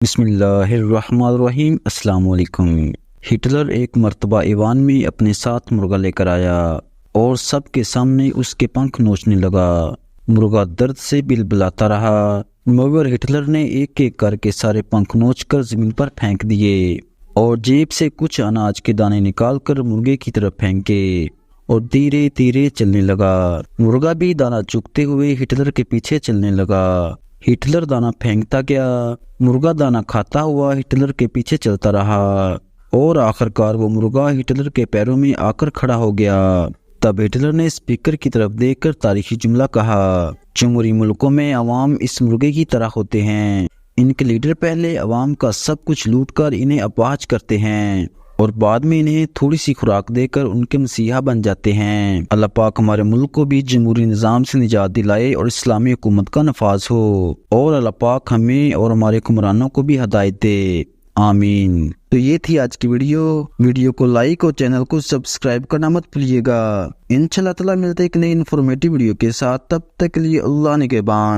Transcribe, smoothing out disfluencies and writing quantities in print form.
بسم اللہ الرحمن الرحیم۔ السلام علیکم۔ ہٹلر ایک مرتبہ ایوان میں اپنے ساتھ مرغا لے کر آیا اور سب کے سامنے اس کے پنکھ نوچنے لگا۔ مرغا درد سے بلبلاتا رہا مگر ہٹلر نے ایک ایک کر کے سارے پنکھ نوچ کر زمین پر پھینک دیے اور جیب سے کچھ اناج کے دانے نکال کر مرغے کی طرف پھینکے اور دھیرے دھیرے چلنے لگا۔ مرغا بھی دانا چگتے ہوئے ہٹلر کے پیچھے چلنے لگا۔ ہٹلر دانا پھینکتا گیا، مرغا دانا کھاتا ہوا ہٹلر کے پیچھے چلتا رہا اور آخر کار وہ مرغا ہٹلر کے پیروں میں آ کر کھڑا ہو گیا۔ تب ہٹلر نے اسپیکر کی طرف دیکھ کر تاریخی جملہ کہا، جمہوری ملکوں میں عوام اس مرغے کی طرح ہوتے ہیں، ان کے لیڈر پہلے عوام کا سب کچھ لوٹ کر انہیں اپاہج کرتے ہیں اور بعد میں انہیں تھوڑی سی خوراک دے کر ان کے مسیحا بن جاتے ہیں۔ اللہ پاک ہمارے ملک کو بھی جمہوری نظام سے نجات دلائے اور اسلامی حکومت کا نفاذ ہو، اور اللہ پاک ہمیں اور ہمارے حکمرانوں کو بھی ہدایت دے، آمین۔ تو یہ تھی آج کی ویڈیو کو لائک اور چینل کو سبسکرائب کرنا مت بھولیے گا۔ انشاءاللہ تعالی ملتے ایک نئی انفارمیٹیو ویڈیو کے ساتھ، تب تک کے لیے اللہ نگہبان۔